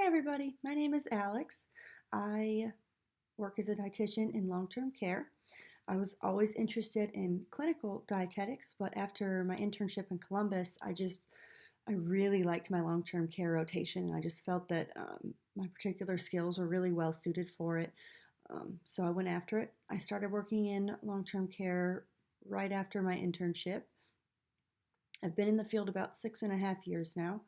everybody, my name is Alex. I work as a dietitian in long-term care. I was always interested in clinical dietetics, but after my internship in Columbus, I really liked my long-term care rotation, and I just felt that my particular skills were really well suited for it. So I went after it. I started working in long-term care right after my internship. I've been in the field about 6.5 years now.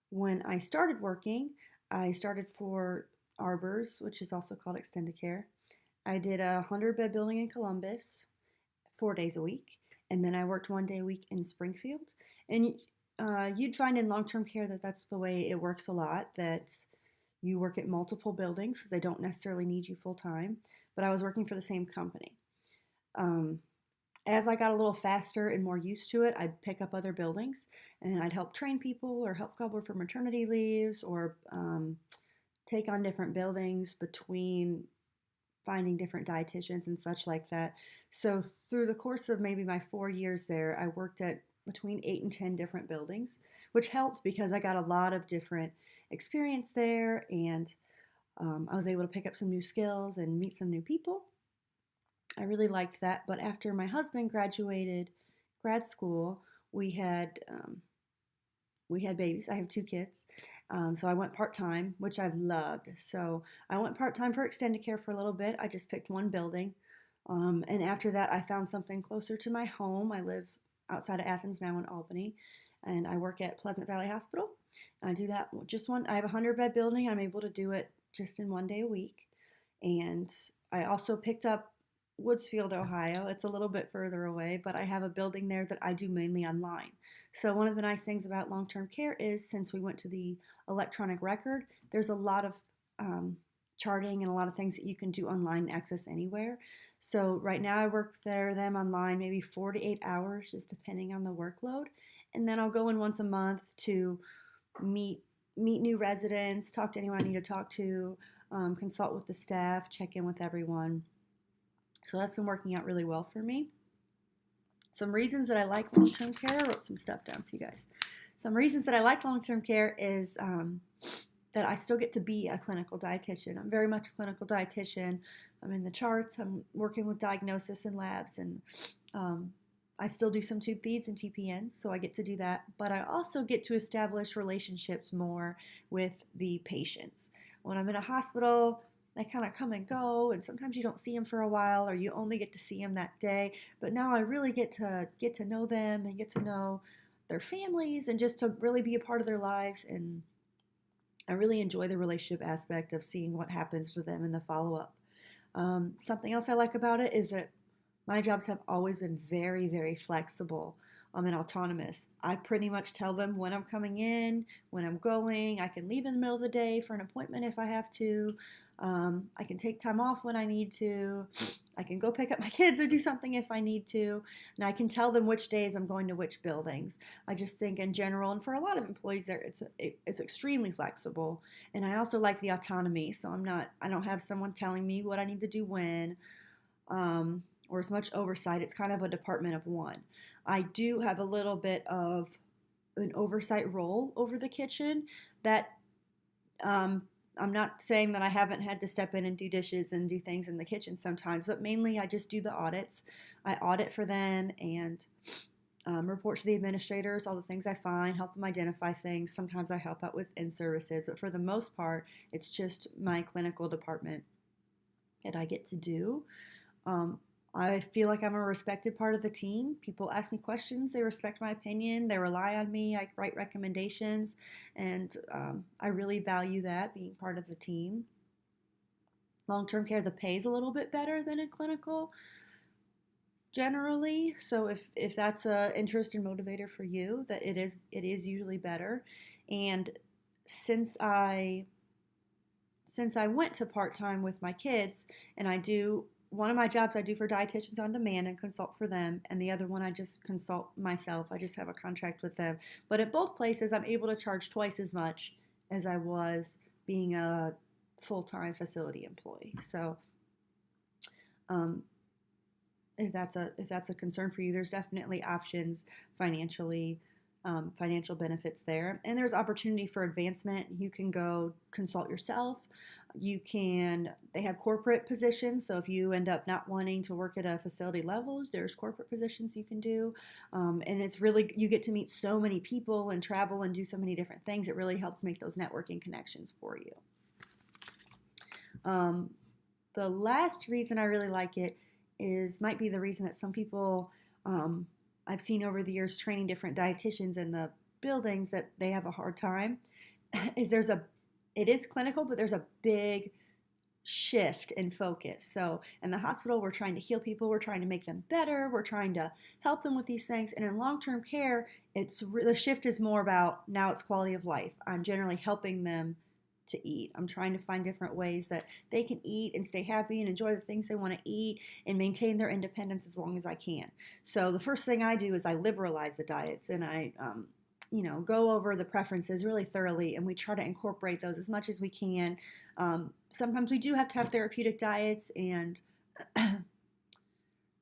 When I started working, I started for Arbors, which is also called Extended Care. I did a 100-bed building in Columbus 4 days a week, and then I worked 1 day a week in Springfield. And you'd find in long-term care that that's the way it works a lot, that you work at multiple buildings because they don't necessarily need you full time. But I was working for the same company. Um, as I got a little faster and more used to it, I'd pick up other buildings and I'd help train people or help cover for maternity leaves or take on different buildings between finding different dietitians and such like that. So through the course of maybe my 4 years there, I worked at between 8 and 10 different buildings, which helped because I got a lot of different experience there, and I was able to pick up some new skills and meet some new people. I really liked that. But after my husband graduated grad school, we had we had babies. I have 2 kids, so I went part time, which I've loved. So I went part time for extended care for a little bit. I just picked one building, and after that, I found something closer to my home. I live outside of Athens now in Albany, and I work at Pleasant Valley Hospital. I do that just one. I have a 100-bed building. I'm able to do it just in 1 day a week, and I also picked up Woodsfield, Ohio. It's a little bit further away, but I have a building there that I do mainly online. So one of the nice things about long-term care is since we went to the electronic record, there's a lot of charting and a lot of things that you can do online and access anywhere. So right now I work them online maybe 4 to 8 hours, just depending on the workload. And then I'll go in once a month to meet new residents, talk to anyone I need to talk to, consult with the staff, check in with everyone. So that's been working out really well for me. Some reasons that I like long-term care, I wrote some stuff down for you guys. Some reasons that I like long-term care is that I still get to be a clinical dietitian. I'm very much a clinical dietitian. I'm in the charts. I'm working with diagnosis and labs, and I still do some tube feeds and TPNs, so I get to do that. But I also get to establish relationships more with the patients. When I'm in a hospital, they kind of come and go, and sometimes you don't see them for a while, or you only get to see them that day. But now I really get to know them and get to know their families, and just to really be a part of their lives. And I really enjoy the relationship aspect of seeing what happens to them in the follow up. Something else I like about it is that my jobs have always been very, very flexible and autonomous. I pretty much tell them when I'm coming in, when I'm going. I can leave in the middle of the day for an appointment if I have to. I can take time off when I need to. I can go pick up my kids or do something if I need to. And I can tell them which days I'm going to which buildings. I just think in general, and for a lot of employees there, it's extremely flexible. And I also like the autonomy. So I don't have someone telling me what I need to do when. Or as much oversight. It's kind of a department of one. I do have a little bit of an oversight role over the kitchen that I'm not saying that I haven't had to step in and do dishes and do things in the kitchen sometimes, but mainly I just do the audits. I audit for them and report to the administrators all the things I find, help them identify things. Sometimes I help out with in-services, but for the most part, it's just my clinical department that I get to do. I feel like I'm a respected part of the team. People ask me questions, they respect my opinion, they rely on me, I write recommendations, and I really value that, being part of the team. Long-term care, the pay is a little bit better than in clinical generally, so if that's a interest and motivator for you, that it is usually better. And since I went to part-time with my kids, and I do one of my jobs I do for Dietitians on Demand and consult for them, and the other one I just consult myself. I just have a contract with them. But at both places, I'm able to charge twice as much as I was being a full-time facility employee. So um, if that's a concern for you, there's definitely options financially financial benefits there. And there's opportunity for advancement. You can go consult yourself. They have corporate positions. So if you end up not wanting to work at a facility level, there's corporate positions you can do. And it's really, you get to meet so many people and travel and do so many different things. It really helps make those networking connections for you. The last reason I really like it might be the reason that some people I've seen over the years training different dietitians in the buildings that they have a hard time is it is clinical, but there's a big shift in focus. So in the hospital, we're trying to heal people, we're trying to make them better, we're trying to help them with these things. And in long-term care, the shift is more about now it's quality of life. I'm generally helping them to eat. I'm trying to find different ways that they can eat and stay happy and enjoy the things they want to eat and maintain their independence as long as I can. So the first thing I do is I liberalize the diets, and I go over the preferences really thoroughly, and we try to incorporate those as much as we can. Sometimes we do have to have therapeutic diets and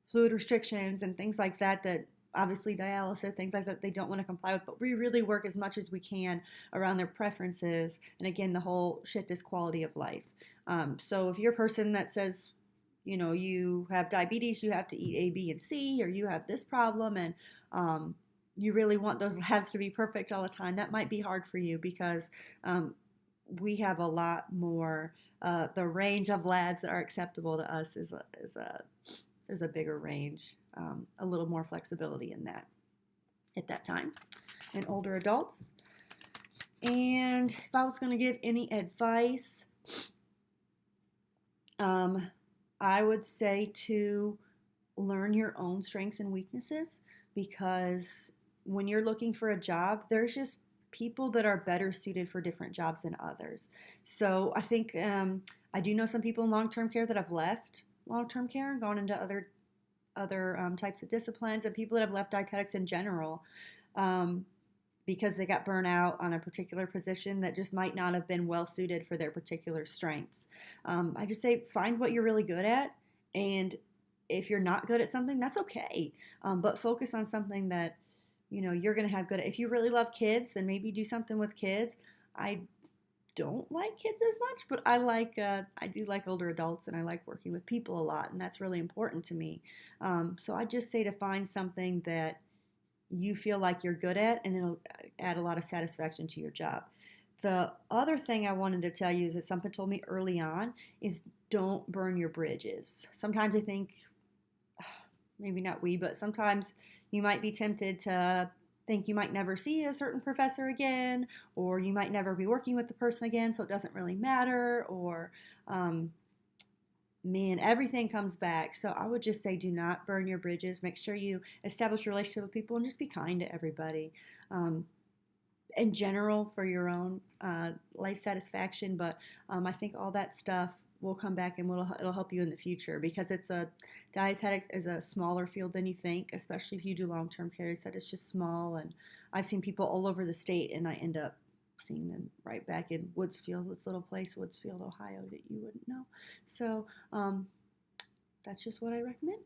fluid restrictions and things like that obviously dialysis, things like that they don't want to comply with, but we really work as much as we can around their preferences. And again, the whole shift is quality of life. So if you're a person that says, you have diabetes, you have to eat A, B, and C, or you have this problem, and you really want those labs to be perfect all the time, that might be hard for you because we have a lot more, the range of labs that are acceptable to us there's a bigger range, a little more flexibility in that at that time in older adults. And if I was going to give any advice, I would say to learn your own strengths and weaknesses, because when you're looking for a job, there's just people that are better suited for different jobs than others. So I think I do know some people in long-term care that have left long-term care and gone into other types of disciplines, and people that have left dietetics in general because they got burnt out on a particular position that just might not have been well suited for their particular strengths. I just say find what you're really good at, and if you're not good at something, that's okay, but focus on something that you're going to have good at. If you really love kids, then maybe do something with kids. I don't like kids as much, but I do like older adults, and I like working with people a lot, and that's really important to me. So I just say to find something that you feel like you're good at, and it'll add a lot of satisfaction to your job. The other thing I wanted to tell you is that something told me early on is don't burn your bridges. Sometimes I think, maybe not but sometimes you might be tempted to think you might never see a certain professor again, or you might never be working with the person again, so it doesn't really matter, or everything comes back. So I would just say do not burn your bridges. Make sure you establish a relationship with people and just be kind to everybody. In general, for your own life satisfaction, but I think all that stuff will come back and it'll help you in the future, because dietetics is a smaller field than you think, especially if you do long-term care. You said it's just small, and I've seen people all over the state, and I end up seeing them right back in Woodsfield, this little place, Woodsfield, Ohio, that you wouldn't know. So that's just what I recommend.